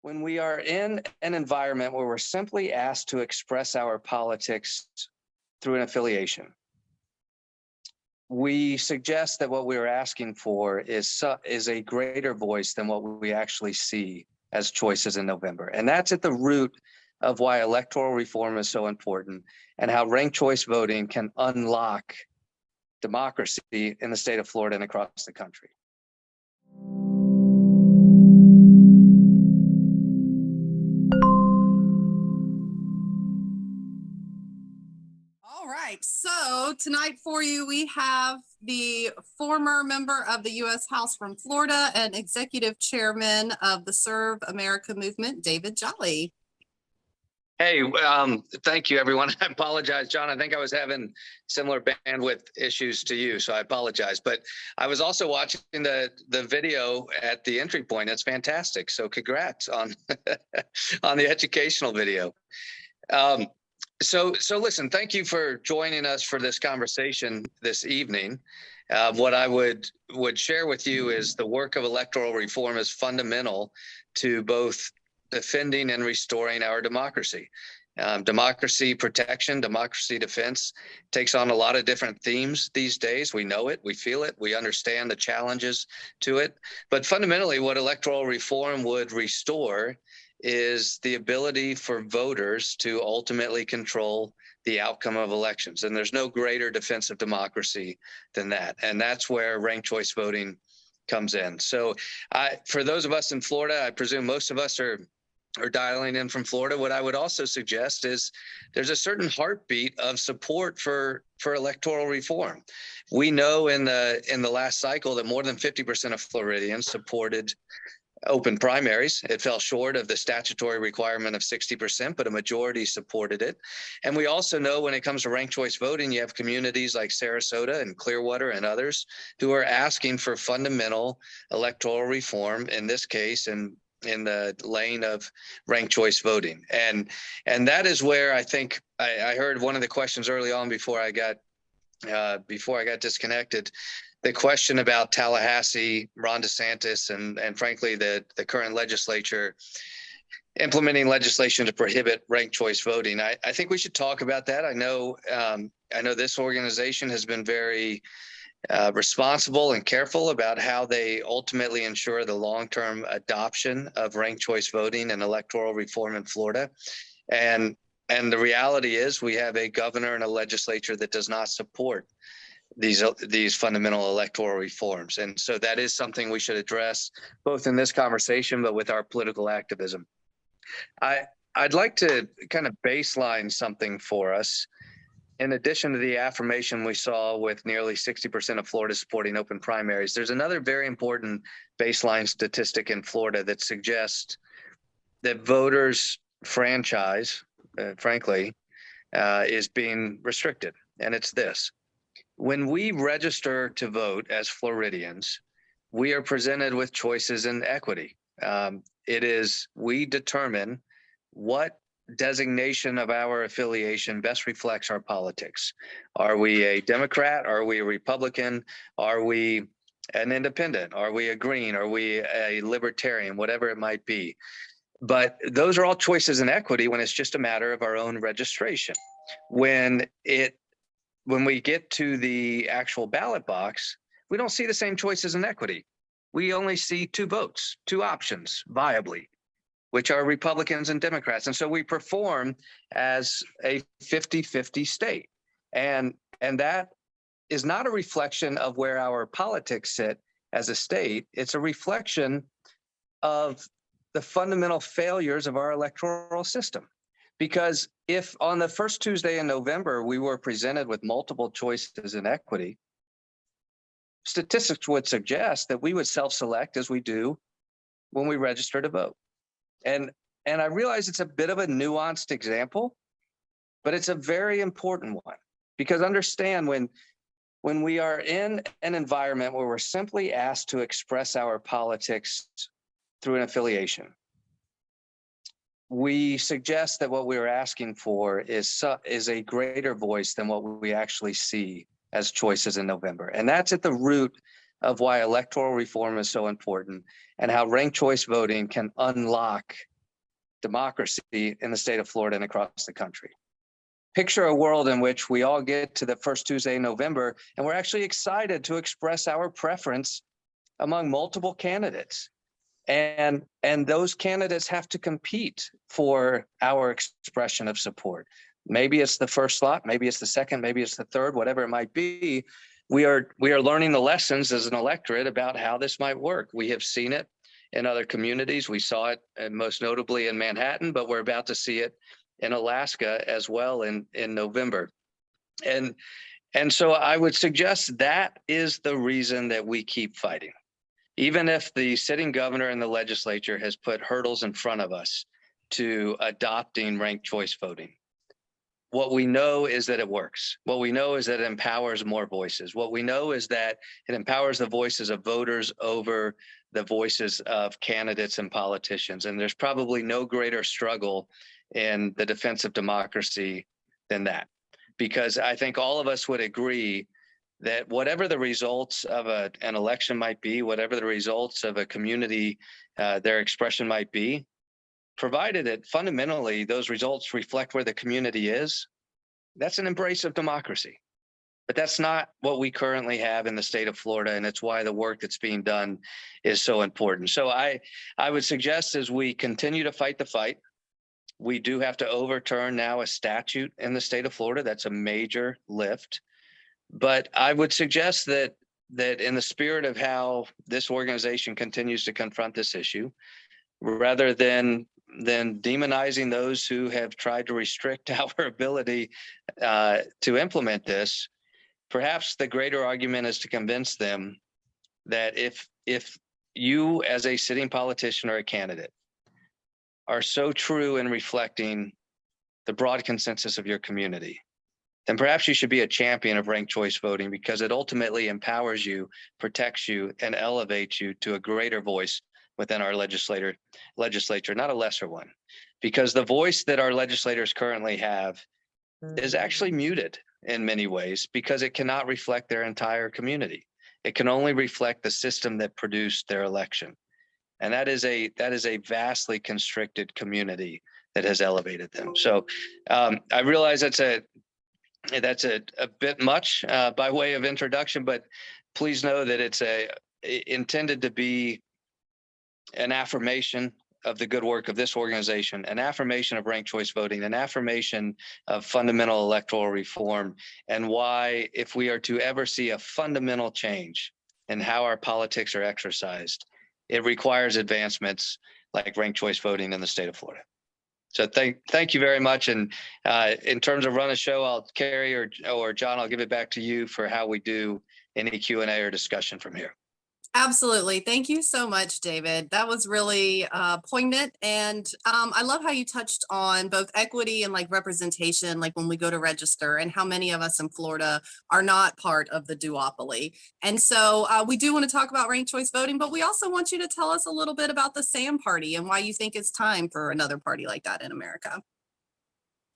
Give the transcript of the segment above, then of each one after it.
When we are in an environment where we're simply asked to express our politics through an affiliation, we suggest that what we're asking for is a greater voice than what we actually see as choices in November. And that's at the root of why electoral reform is so important and how ranked choice voting can unlock democracy in the state of Florida and across the country. All right, so tonight for you, we have the former member of the U.S. House from Florida and executive chairman of the Serve America movement, David Jolly. Hey, thank you, everyone. I apologize, John. I think I was having similar bandwidth issues to you, so I apologize. But I was also watching the video at the entry point. It's fantastic. So congrats on on the educational video. So listen, thank you for joining us for this conversation this evening. What I would share with you is the work of electoral reform is fundamental to both defending and restoring our democracy. Democracy protection, democracy defense takes on a lot of different themes these days. We know it, we feel it, we understand the challenges to it. But fundamentally, what electoral reform would restore is the ability for voters to ultimately control the outcome of elections. And there's no greater defense of democracy than that. And that's where ranked choice voting comes in. So for those of us in Florida, I presume most of us are dialing in from Florida. What I would also suggest is there's a certain heartbeat of support for electoral reform. We know in the last cycle that more than 50% of Floridians supported open primaries. It fell short of the statutory requirement of 60%, but a majority supported it. And we also know when it comes to ranked choice voting, you have communities like Sarasota and Clearwater and others who are asking for fundamental electoral reform, in this case, in the lane of ranked choice voting. And that is where I think I heard one of the questions early on before I got disconnected, the question about Tallahassee, Ron DeSantis, and frankly, the current legislature implementing legislation to prohibit ranked choice voting. I think we should talk about that. I know this organization has been very responsible and careful about how they ultimately ensure the long-term adoption of ranked choice voting and electoral reform in Florida. And the reality is we have a governor and a legislature that does not support these fundamental electoral reforms. And so that is something we should address both in this conversation, but with our political activism. I'd like to kind of baseline something for us. In addition to the affirmation we saw with nearly 60% of Florida supporting open primaries, there's another very important baseline statistic in Florida that suggests that voters' franchise, frankly, is being restricted. And it's this. When we register to vote as Floridians, we are presented with choices in equity. We determine what designation of our affiliation best reflects our politics. Are we a Democrat? Are we a Republican? Are we an independent? Are we a Green? Are we a Libertarian? Whatever it might be. But those are all choices in equity when it's just a matter of our own registration. When we get to the actual ballot box, we don't see the same choices in equity. We only see two votes, two options viably, which are Republicans and Democrats. And so we perform as a 50-50 state. And that is not a reflection of where our politics sit as a state. It's a reflection of the fundamental failures of our electoral system. Because if on the first Tuesday in November, we were presented with multiple choices in equity, statistics would suggest that we would self-select as we do when we register to vote. And I realize it's a bit of a nuanced example, but it's a very important one. Because understand, when we are in an environment where we're simply asked to express our politics through an affiliation, we suggest that what we're asking for is a greater voice than what we actually see as choices in November. And that's at the root of why electoral reform is so important and how ranked choice voting can unlock democracy in the state of Florida and across the country. Picture a world in which we all get to the first Tuesday in November and we're actually excited to express our preference among multiple candidates. And those candidates have to compete for our expression of support. Maybe it's the first slot, maybe it's the second, maybe it's the third, whatever it might be. We are learning the lessons as an electorate about how this might work. We have seen it in other communities. We saw it most notably in Manhattan, but we're about to see it in Alaska as well in November. And so I would suggest that is the reason that we keep fighting. Even if the sitting governor and the legislature has put hurdles in front of us to adopting ranked choice voting, what we know is that it works. What we know is that it empowers more voices. What we know is that it empowers the voices of voters over the voices of candidates and politicians. And there's probably no greater struggle in the defense of democracy than that. Because I think all of us would agree that whatever the results of an election might be, whatever the results of a community, their expression might be, provided that fundamentally those results reflect where the community is, that's an embrace of democracy. But that's not what we currently have in the state of Florida, and it's why the work that's being done is so important. So I would suggest as we continue to fight the fight, we do have to overturn now a statute in the state of Florida. That's a major lift. But I would suggest that in the spirit of how this organization continues to confront this issue, rather than demonizing those who have tried to restrict our ability to implement this, perhaps the greater argument is to convince them that if you as a sitting politician or a candidate are so true in reflecting the broad consensus of your community, then perhaps you should be a champion of ranked choice voting, because it ultimately empowers you, protects you, and elevates you to a greater voice within our legislature, not a lesser one. Because the voice that our legislators currently have is actually muted in many ways because it cannot reflect their entire community. It can only reflect the system that produced their election. And that is a vastly constricted community that has elevated them. So I realize that's a bit much by way of introduction, but please know that it's intended to be an affirmation of the good work of this organization, an affirmation of ranked choice voting, an affirmation of fundamental electoral reform, and why, if we are to ever see a fundamental change in how our politics are exercised, it requires advancements like ranked choice voting in the state of Florida. So thank you very much. And in terms of run a show, Carrie or John, I'll give it back to you for how we do any Q&A or discussion from here. Absolutely. Thank you so much, David. That was really poignant. And I love how you touched on both equity and like representation, like when we go to register, and how many of us in Florida are not part of the duopoly. And so we do want to talk about ranked choice voting, but we also want you to tell us a little bit about the SAM party and why you think it's time for another party like that in America.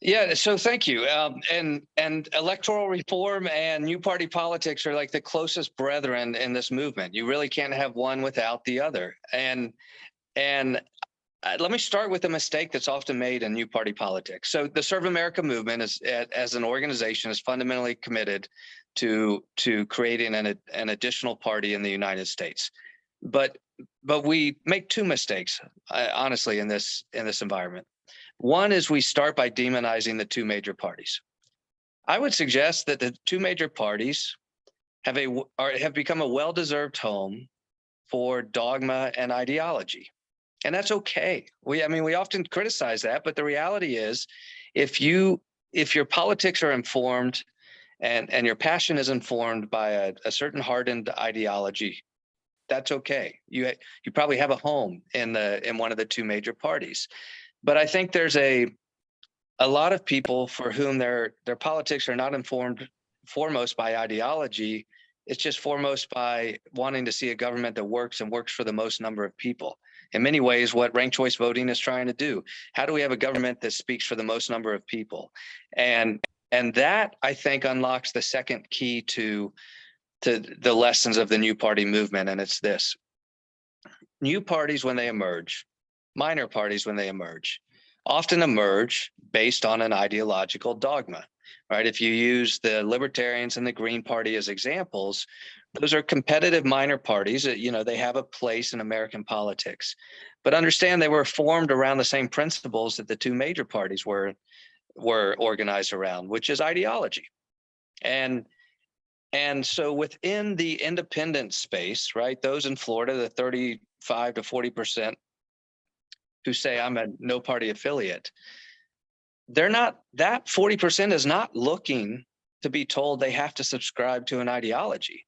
Yeah, so thank you. And electoral reform and new party politics are like the closest brethren in this movement. You really can't have one without the other. And let me start with a mistake that's often made in new party politics. So the Serve America movement as an organization is fundamentally committed to creating an additional party in the United States. But we make two mistakes, honestly, in this environment. One is we start by demonizing the two major parties. I would suggest that the two major parties have become a well-deserved home for dogma and ideology. And that's okay. We often criticize that, but the reality is if your politics are informed and your passion is informed by a certain hardened ideology, that's okay. You probably have a home in one of the two major parties. But I think there's a lot of people for whom their politics are not informed foremost by ideology. It's just foremost by wanting to see a government that works and works for the most number of people. In many ways, what ranked choice voting is trying to do. How do we have a government that speaks for the most number of people? And that, I think, unlocks the second key to the lessons of the new party movement. And it's this: new parties, when they emerge, minor parties when they emerge, often emerge based on an ideological dogma, right? If you use the Libertarians and the Green Party as examples, those are competitive minor parties that, they have a place in American politics. But understand they were formed around the same principles that the two major parties were organized around, which is ideology. And so within the independent space, right, those in Florida, the 35 to 40% who say I'm a no party affiliate, they're not, that 40% is not looking to be told they have to subscribe to an ideology.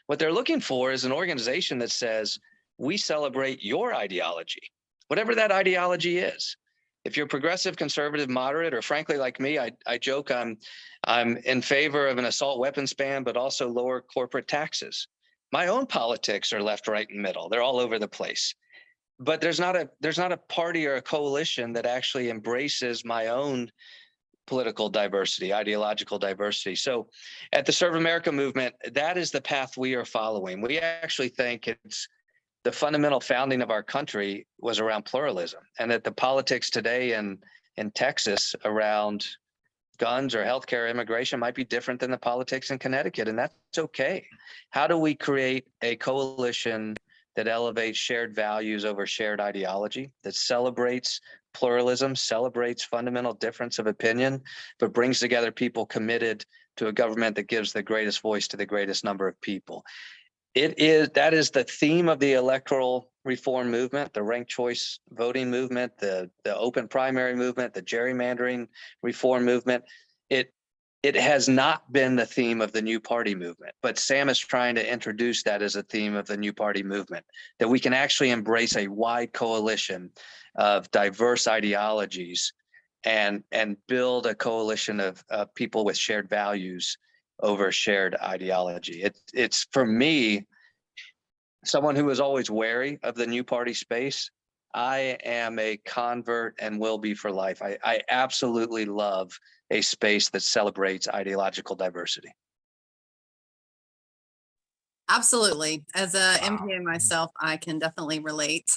What they're looking for is an organization that says, we celebrate your ideology, whatever that ideology is. If you're progressive, conservative, moderate, or frankly, like me, I joke I'm in favor of an assault weapons ban, but also lower corporate taxes. My own politics are left, right, and middle. They're all over the place. But there's not a party or a coalition that actually embraces my own political diversity, ideological diversity. So at the Serve America movement, that is the path we are following. We actually think it's the fundamental founding of our country was around pluralism, and that the politics today in Texas around guns or healthcare, immigration might be different than the politics in Connecticut, and that's okay. How do we create a coalition that elevates shared values over shared ideology, that celebrates pluralism, celebrates fundamental difference of opinion, but brings together people committed to a government that gives the greatest voice to the greatest number of people? That is the theme of the electoral reform movement, the ranked choice voting movement, the open primary movement, the gerrymandering reform movement. It has not been the theme of the new party movement, but Sam is trying to introduce that as a theme of the new party movement, that we can actually embrace a wide coalition of diverse ideologies and build a coalition of people with shared values over shared ideology. It's for me, someone who was always wary of the new party space. I am a convert and will be for life. I absolutely love a space that celebrates ideological diversity. Absolutely. As a MPA myself, I can definitely relate.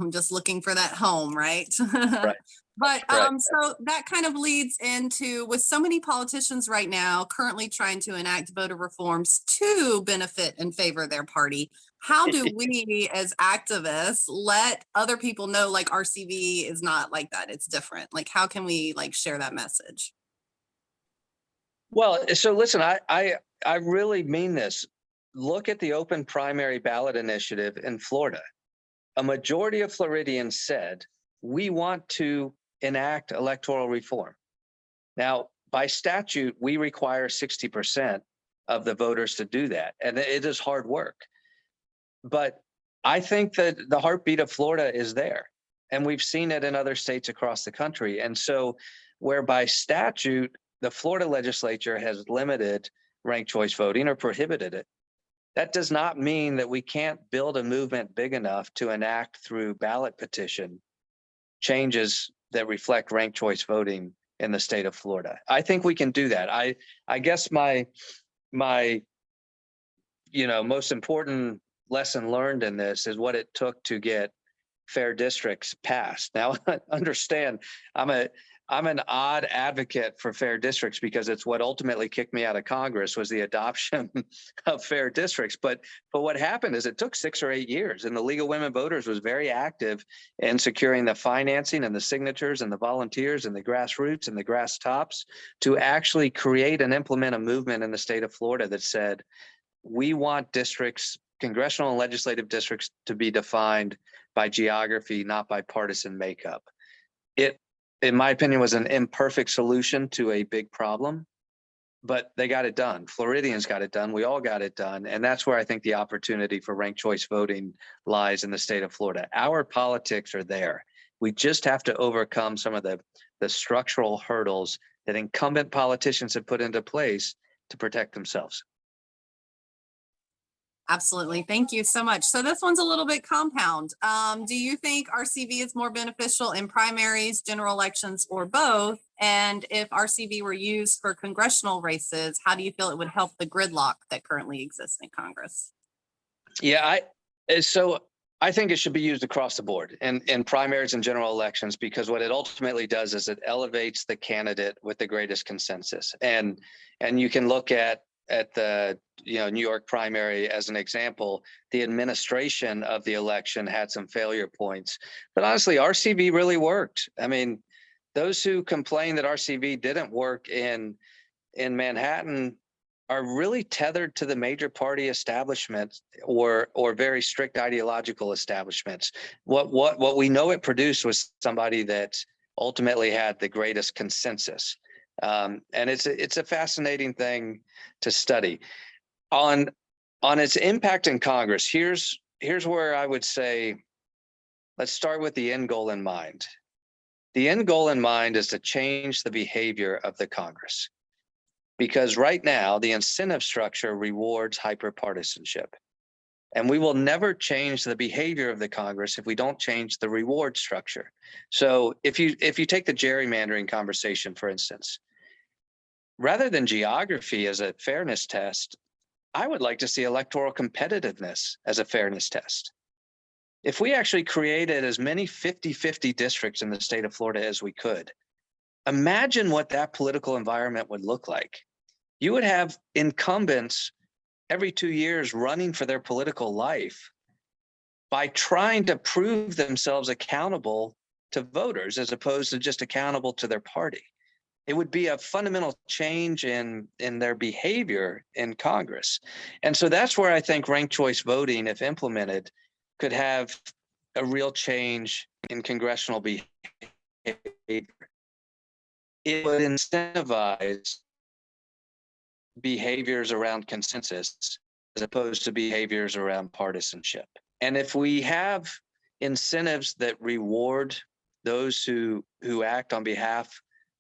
Just looking for that home, right? Right. But Right. so that kind of leads into, with so many politicians right now currently trying to enact voter reforms to benefit and favor their party, how do we as activists let other people know, like, RCV is not like that, it's different? Like, how can we like share that message? Well, so listen, I really mean this. Look at the open primary ballot initiative in Florida. A majority of Floridians said, we want to enact electoral reform. Now, by statute, we require 60% of the voters to do that, and it is hard work. But I think that the heartbeat of Florida is there, and we've seen it in other states across the country. And so, where by statute, the Florida legislature has limited ranked choice voting or prohibited it, that does not mean that we can't build a movement big enough to enact through ballot petition changes that reflect ranked choice voting in the state of Florida. I think we can do that. I guess my most important lesson learned in this is what it took to get fair districts passed. Now, understand, I'm an odd advocate for fair districts because it's what ultimately kicked me out of Congress was the adoption of fair districts. But what happened is it took 6 or 8 years, and the League of Women Voters was very active in securing the financing and the signatures and the volunteers and the grassroots and the grass tops to actually create and implement a movement in the state of Florida that said, we want districts, congressional and legislative districts, to be defined by geography, not by partisan makeup. It, in my opinion, was an imperfect solution to a big problem, but they got it done. Floridians got it done. We all got it done. And that's where I think the opportunity for ranked choice voting lies in the state of Florida. Our politics are there. We just have to overcome some of the structural hurdles that incumbent politicians have put into place to protect themselves. Absolutely. Thank you so much. So this one's a little bit compound. Do you think RCV is more beneficial in primaries, general elections, or both? And if RCV were used for congressional races, how do you feel it would help the gridlock that currently exists in Congress? Yeah, so I think it should be used across the board in primaries and general elections, because what it ultimately does is it elevates the candidate with the greatest consensus. And you can look at the New York primary as an example. The administration of the election had some failure points, but honestly, RCV really worked. I mean, those who complain that RCV didn't work in Manhattan are really tethered to the major party establishments or very strict ideological establishments. What we know it produced was somebody that ultimately had the greatest consensus. And it's a fascinating thing to study. On its impact in Congress, here's where I would say, let's start with the end goal in mind. The end goal in mind is to change the behavior of the Congress. Because right now, the incentive structure rewards hyperpartisanship. And we will never change the behavior of the Congress if we don't change the reward structure. So if you take the gerrymandering conversation, for instance, rather than geography as a fairness test, I would like to see electoral competitiveness as a fairness test. If we actually created as many 50-50 districts in the state of Florida as we could, imagine what that political environment would look like. You would have incumbents every 2 years running for their political life by trying to prove themselves accountable to voters as opposed to just accountable to their party. It would be a fundamental change in their behavior in Congress. And so that's where I think ranked choice voting, if implemented, could have a real change in congressional behavior. It would incentivize behaviors around consensus as opposed to behaviors around partisanship. And if we have incentives that reward those who act on behalf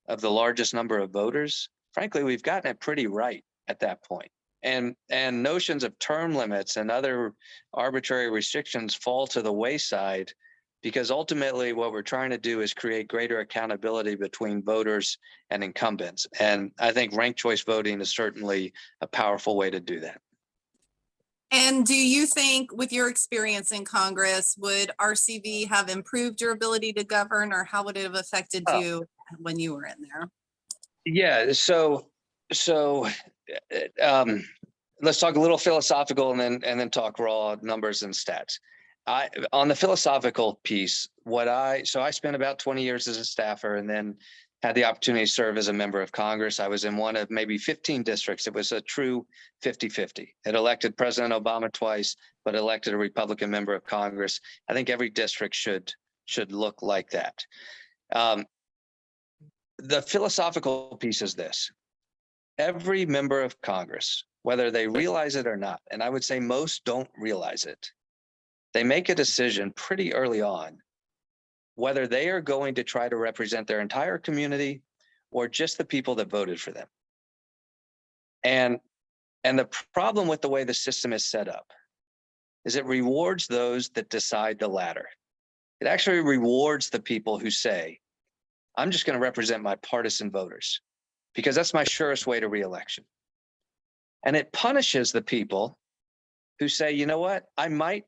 of the largest number of voters, frankly, we've gotten it pretty right at that point. And notions of term limits and other arbitrary restrictions fall to the wayside, because ultimately what we're trying to do is create greater accountability between voters and incumbents. And I think ranked choice voting is certainly a powerful way to do that. And do you think, with your experience in Congress, would RCV have improved your ability to govern, or how would it have affected you when you were in there? Yeah, so let's talk a little philosophical and then talk raw numbers and stats. On the philosophical piece, I spent about 20 years as a staffer and then had the opportunity to serve as a member of Congress. I was in one of maybe 15 districts. It was a true 50-50. It elected President Obama twice, but elected a Republican member of Congress. I think every district should look like that. The philosophical piece is this: every member of Congress, whether they realize it or not, and I would say most don't realize it, they make a decision pretty early on whether they are going to try to represent their entire community or just the people that voted for them. And the problem with the way the system is set up is it rewards those that decide the latter. It actually rewards the people who say, I'm just going to represent my partisan voters because that's my surest way to re-election. And it punishes the people who say, you know what, I might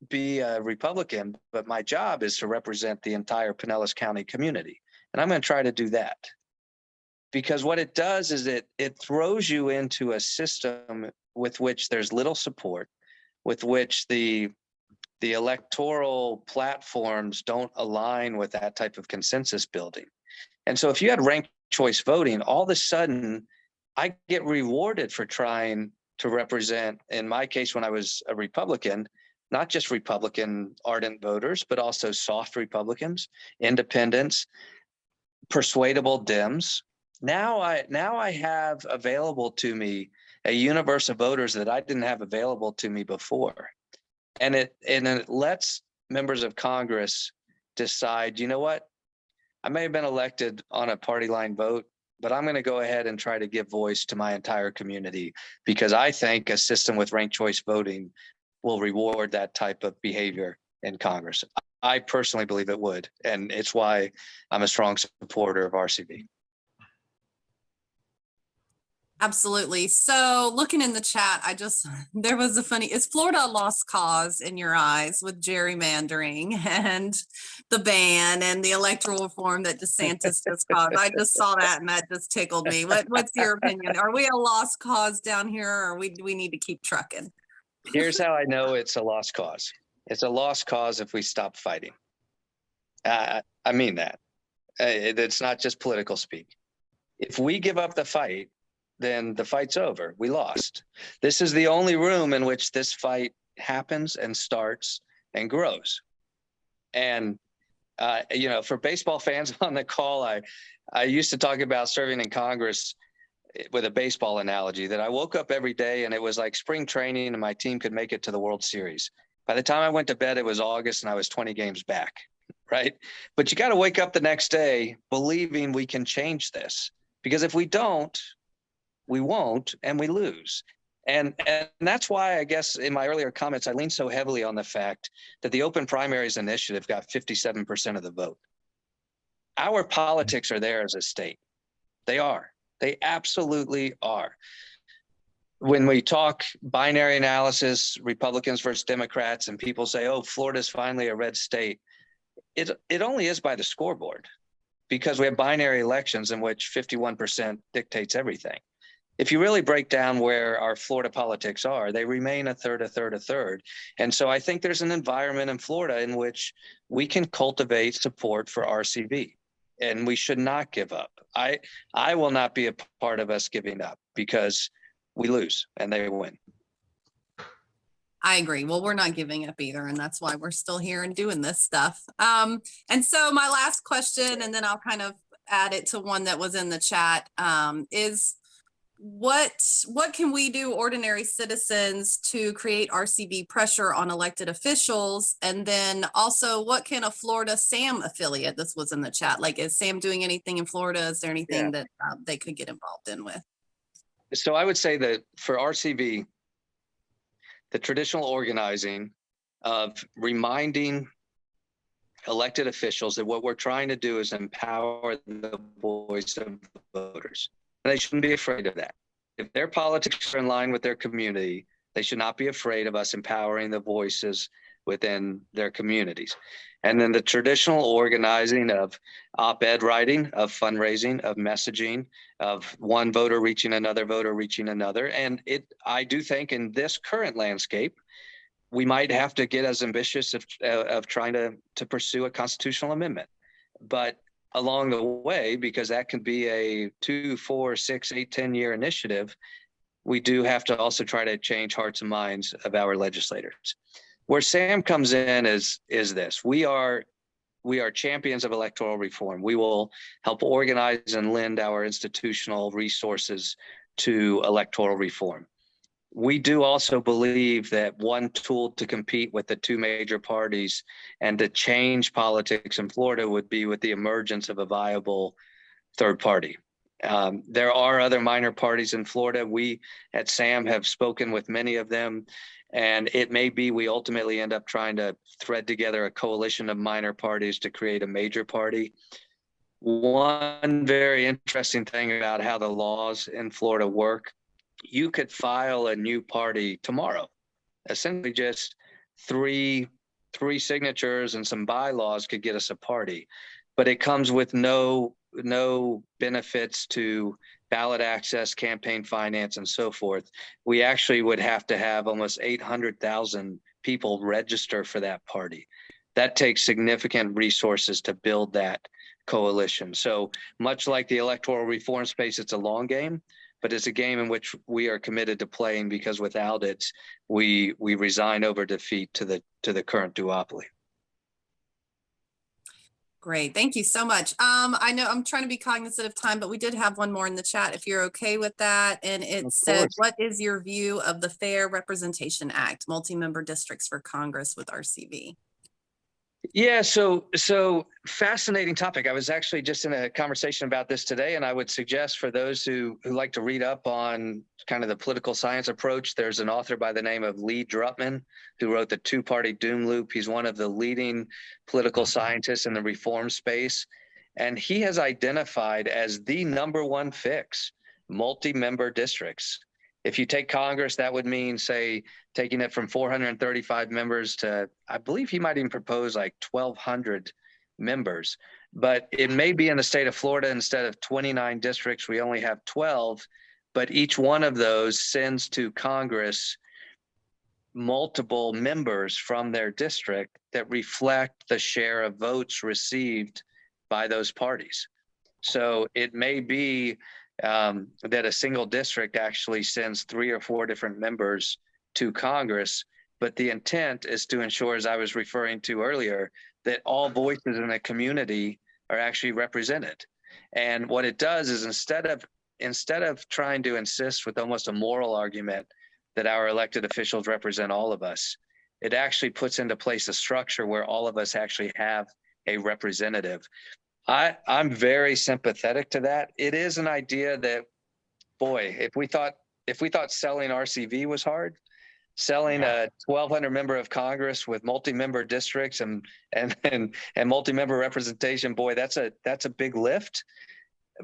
be a Republican, but my job is to represent the entire Pinellas County community. And I'm going to try to do that. Because what it does is it throws you into a system with which there's little support, with which the electoral platforms don't align with that type of consensus building. And so if you had ranked choice voting, all of a sudden I get rewarded for trying to represent, in my case, when I was a Republican, not just Republican ardent voters, but also soft Republicans, independents, persuadable Dems. Now I have available to me a universe of voters that I didn't have available to me before. And it lets members of Congress decide, you know what, I may have been elected on a party line vote, but I'm going to go ahead and try to give voice to my entire community because I think a system with ranked choice voting will reward that type of behavior in Congress. I personally believe it would, and it's why I'm a strong supporter of RCV. Absolutely. So looking in the chat, there was is Florida a lost cause in your eyes with gerrymandering and the ban and the electoral reform that DeSantis just caused? I just saw that and that just tickled me. What's your opinion? Are we a lost cause down here, or we need to keep trucking? Here's how I know it's a lost cause. It's a lost cause if we stop fighting. I mean that. It's not just political speak. If we give up the fight, then the fight's over. We lost. This is the only room in which this fight happens and starts and grows. And, for baseball fans on the call, I used to talk about serving in Congress with a baseball analogy, that I woke up every day and it was like spring training and my team could make it to the World Series. By the time I went to bed, it was August and I was 20 games back, right? But you got to wake up the next day believing we can change this, because if we don't, we won't, and we lose. And that's why, I guess, in my earlier comments, I leaned so heavily on the fact that the Open Primaries Initiative got 57% of the vote. Our politics are there as a state. They are. They absolutely are. When we talk binary analysis, Republicans versus Democrats, and people say, oh, Florida's finally a red state, it only is by the scoreboard, because we have binary elections in which 51% dictates everything. If you really break down where our Florida politics are, they remain a third, a third, a third. And so I think there's an environment in Florida in which we can cultivate support for RCV, and we should not give up. I will not be a part of us giving up, because we lose and they win. I agree. Well, we're not giving up either, and that's why we're still here and doing this stuff. And so my last question, and then I'll kind of add it to one that was in the chat, is what can we do, ordinary citizens, to create RCV pressure on elected officials? And then also, what can a Florida SAM affiliate, this was in the chat, like, is SAM doing anything in Florida? Is there anything that they could get involved in with? So I would say that for RCV, the traditional organizing of reminding elected officials that what we're trying to do is empower the voice of voters. And they shouldn't be afraid of that. If their politics are in line with their community, they should not be afraid of us empowering the voices within their communities. And then the traditional organizing of op-ed writing, of fundraising, of messaging, of one voter reaching another voter reaching another. And I do think in this current landscape, we might have to get as ambitious of trying to pursue a constitutional amendment. But along the way, because that can be a 2, 4, 6, 8, 10-year initiative, we do have to also try to change hearts and minds of our legislators. Where SAM comes in is this: we are champions of electoral reform. We will help organize and lend our institutional resources to electoral reform. We do also believe that one tool to compete with the two major parties and to change politics in Florida would be with the emergence of a viable third party. There are other minor parties in Florida. We at SAM have spoken with many of them, and it may be we ultimately end up trying to thread together a coalition of minor parties to create a major party. One very interesting thing about how the laws in Florida work: you could file a new party tomorrow. Essentially just three signatures and some bylaws could get us a party, but it comes with no benefits to ballot access, campaign finance, and so forth. We actually would have to have almost 800,000 people register for that party. That takes significant resources to build that coalition. So much like the electoral reform space, it's a long game, but it's a game in which we are committed to playing, because without it, we resign over defeat to the current duopoly. Great, thank you so much. I know I'm trying to be cognizant of time, but we did have one more in the chat, if you're okay with that. And it said, what is your view of the Fair Representation Act, multi-member districts for Congress with RCV? Yeah, so fascinating topic. I was actually just in a conversation about this today, and I would suggest for those who like to read up on kind of the political science approach, there's an author by the name of Lee Drutman who wrote The Two-Party Doom Loop. He's one of the leading political scientists in the reform space, and he has identified as the #1 fix multi-member districts. If you take Congress, that would mean, say, taking it from 435 members to, I believe he might even propose like 1,200 members. But it may be in the state of Florida, instead of 29 districts, we only have 12, but each one of those sends to Congress multiple members from their district that reflect the share of votes received by those parties. So it may be that a single district actually sends 3 or 4 different members to Congress, but the intent is to ensure, as I was referring to earlier, that all voices in the community are actually represented. And what it does is, instead of trying to insist with almost a moral argument that our elected officials represent all of us, it actually puts into place a structure where all of us actually have a representative. I'm very sympathetic to that. It is an idea that, boy, if we thought selling RCV was hard, selling a 1,200 member of Congress with multi-member districts and multi-member representation, boy, that's a big lift.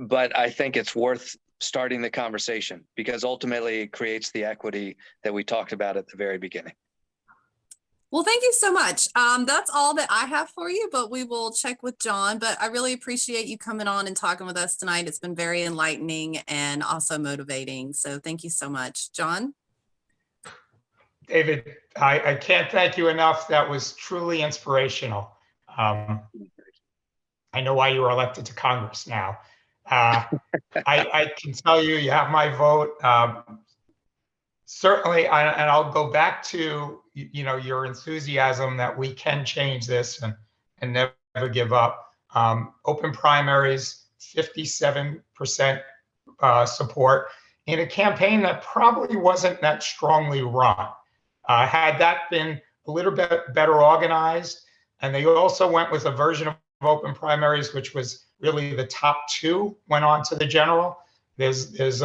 But I think it's worth starting the conversation, because ultimately it creates the equity that we talked about at the very beginning. Well, thank you so much. That's all that I have for you, but we will check with John. But I really appreciate you coming on and talking with us tonight. It's been very enlightening and also motivating. So thank you so much. John? David, I can't thank you enough. That was truly inspirational. I know why you were elected to Congress now. I can tell you, you have my vote. Certainly, and I'll go back to your enthusiasm that we can change this and never give up. Open primaries, 57% support in a campaign that probably wasn't that strongly run. Had that been a little bit better organized, and they also went with a version of open primaries, which was really the top 2 went on to the general. There's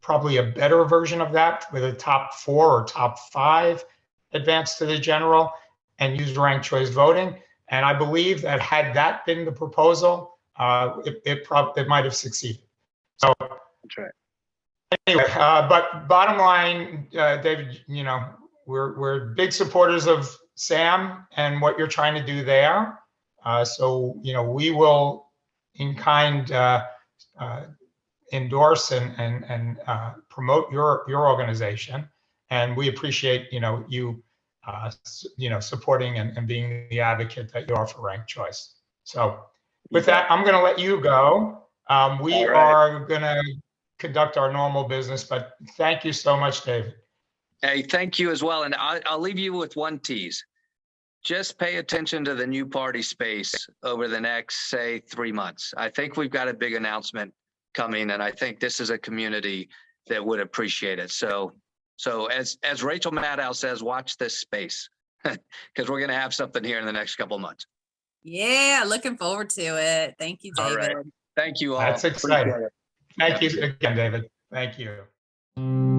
probably a better version of that with a top 4 or top 5 advance to the general and use ranked choice voting. And I believe that had that been the proposal, it might have succeeded. So that's right. Anyway, but bottom line, David, we're big supporters of Sam and what you're trying to do there. So we will, in kind, endorse and promote your organization, and we appreciate you supporting and being the advocate that you are for ranked choice. So with that, I'm going to let you go. We are going to conduct our normal business, but thank you so much, David. Hey, thank you as well. And I'll leave you with one tease. Just pay attention to the new party space over the next, say, 3 months. I think we've got a big announcement coming, and I think this is a community that would appreciate it. So as Rachel Maddow says, watch this space, because we're going to have something here in the next couple of months. Yeah, looking forward to it. Thank you, David. All right. Thank you all. That's exciting. Thank you again, David. Thank you.